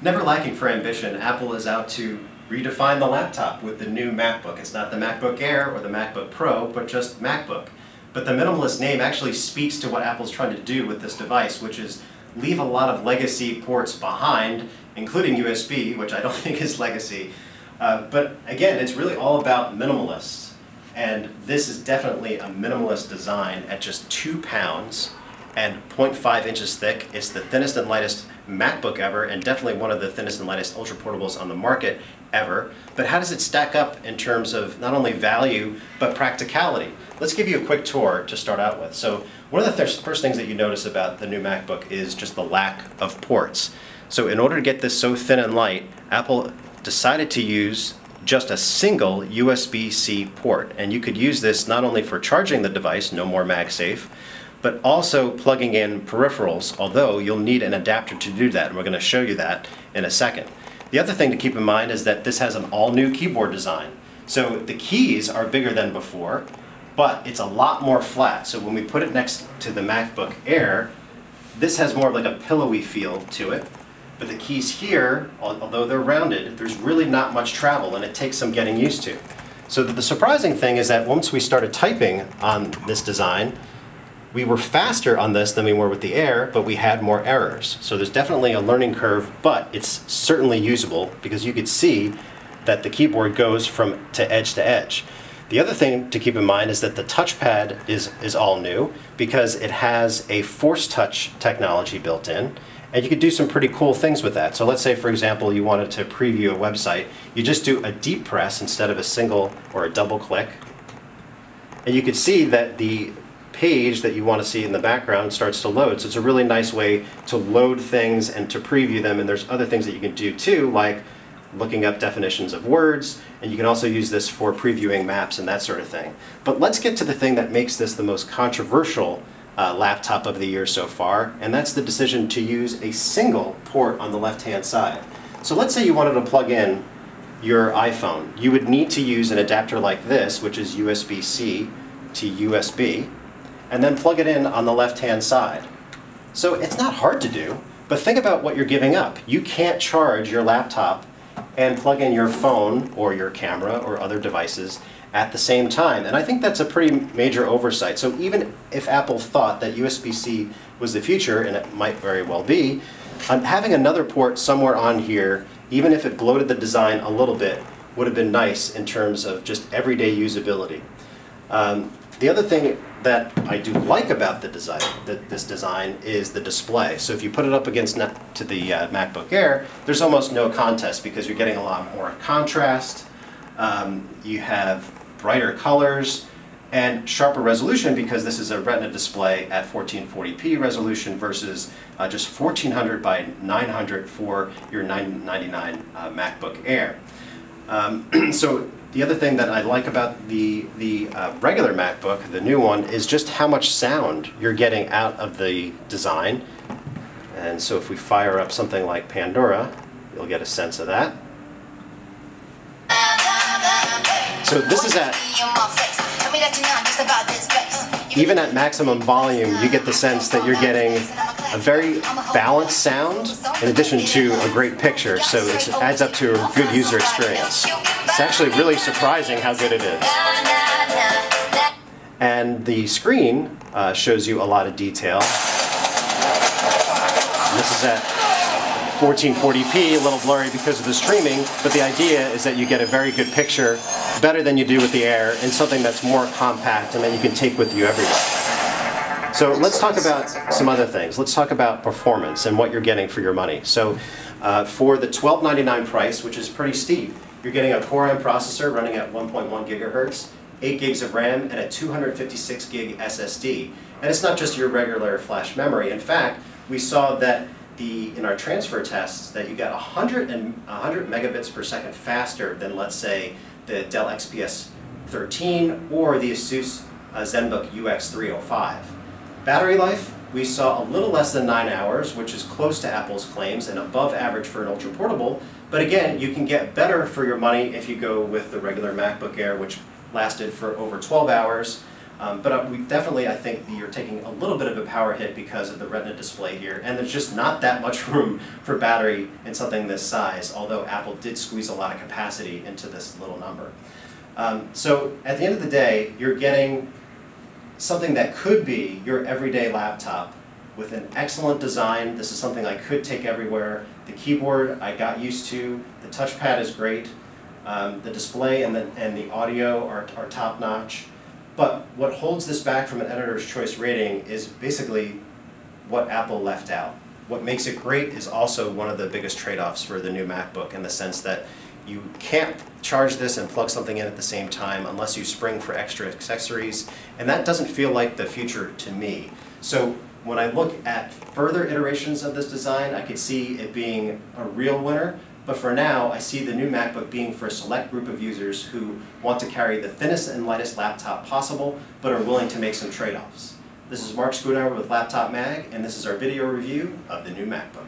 Never lacking for ambition, Apple is out to redefine the laptop with the new MacBook. It's not the MacBook Air or the MacBook Pro, but just MacBook. But the minimalist name actually speaks to what Apple's trying to do with this device, which is leave a lot of legacy ports behind, including USB, which I don't think is legacy. But again, it's really all about minimalists. And this is definitely a minimalist design at just 2 pounds and 0.5 inches thick. It's the thinnest and lightest MacBook ever, and definitely one of the thinnest and lightest ultra portables on the market ever. But how does it stack up in terms of not only value, but practicality? Let's give you a quick tour to start out with. So one of the first things that you notice about the new MacBook is just the lack of ports. So in order to get this so thin and light, Apple decided to use just a single USB-C port. And you could use this not only for charging the device, no more MagSafe, but also plugging in peripherals, although you'll need an adapter to do that, and we're going to show you that in a second. The other thing to keep in mind is that this has an all-new keyboard design. So the keys are bigger than before, but it's a lot more flat. So when we put it next to the MacBook Air, this has more of like a pillowy feel to it. But the keys here, although they're rounded, there's really not much travel, and it takes some getting used to. So the surprising thing is that once we started typing on this design, we were faster on this than we were with the Air, but we had more errors. So there's definitely a learning curve, but it's certainly usable because you could see that the keyboard goes from to edge. The other thing to keep in mind is that the touchpad is all new because it has a Force Touch technology built in, and you could do some pretty cool things with that. So let's say, for example, you wanted to preview a website. You just do a deep press instead of a single or a double click, and you could see that the page that you want to see in the background starts to load. So it's a really nice way to load things and to preview them, and there's other things that you can do too, like looking up definitions of words, and you can also use this for previewing maps and that sort of thing. But let's get to the thing that makes this the most controversial laptop of the year so far, and that's the decision to use a single port on the left-hand side. So let's say you wanted to plug in your iPhone. You would need to use an adapter like this, which is USB-C to USB, and then plug it in on the left-hand side. So it's not hard to do, but think about what you're giving up. You can't charge your laptop and plug in your phone or your camera or other devices at the same time. And I think that's a pretty major oversight. So even if Apple thought that USB-C was the future, and it might very well be, having another port somewhere on here, even if it bloated the design a little bit, would have been nice in terms of just everyday usability. The other thing that I do like about this design is the display. So if you put it up against to the MacBook Air, there's almost no contest because you're getting a lot more contrast. You have brighter colors and sharper resolution because this is a Retina display at 1440p resolution versus just 1400 by 900 for your $999 MacBook Air. So the other thing that I like about the regular MacBook, the new one, is just how much sound you're getting out of the design. And so if we fire up something like Pandora, you'll get a sense of that. So this is even at maximum volume, you get the sense that you're getting a very balanced sound in addition to a great picture, so it adds up to a good user experience. It's actually really surprising how good it is. And the screen shows you a lot of detail. This is at 1440p, a little blurry because of the streaming, but the idea is that you get a very good picture, better than you do with the Air, in something that's more compact and that you can take with you everywhere. So let's talk about some other things. Let's talk about performance and what you're getting for your money. So for the $1299 price, which is pretty steep, you're getting a Core M processor running at 1.1 gigahertz, 8 gigs of RAM, and a 256 gig SSD. And it's not just your regular flash memory. In fact, we saw that in our transfer tests that you got 100 megabits per second faster than, let's say, the Dell XPS 13 or the Asus ZenBook UX305. Battery life, we saw a little less than 9 hours, which is close to Apple's claims and above average for an ultra portable. But again, you can get better for your money if you go with the regular MacBook Air, which lasted for over 12 hours. But we definitely, I think, you're taking a little bit of a power hit because of the Retina display here, and there's just not that much room for battery in something this size, although Apple did squeeze a lot of capacity into this little number. So at the end of the day, you're getting something that could be your everyday laptop with an excellent design. This is something I could take everywhere. The keyboard I got used to, the touchpad is great, the display and the audio are top-notch. But what holds this back from an editor's choice rating is basically what Apple left out. What makes it great is also one of the biggest trade-offs for the new MacBook, in the sense that you can't charge this and plug something in at the same time unless you spring for extra accessories, and that doesn't feel like the future to me. So when I look at further iterations of this design, I could see it being a real winner. But for now, I see the new MacBook being for a select group of users who want to carry the thinnest and lightest laptop possible, but are willing to make some trade-offs. This is Mark Schoonower with Laptop Mag, and this is our video review of the new MacBook.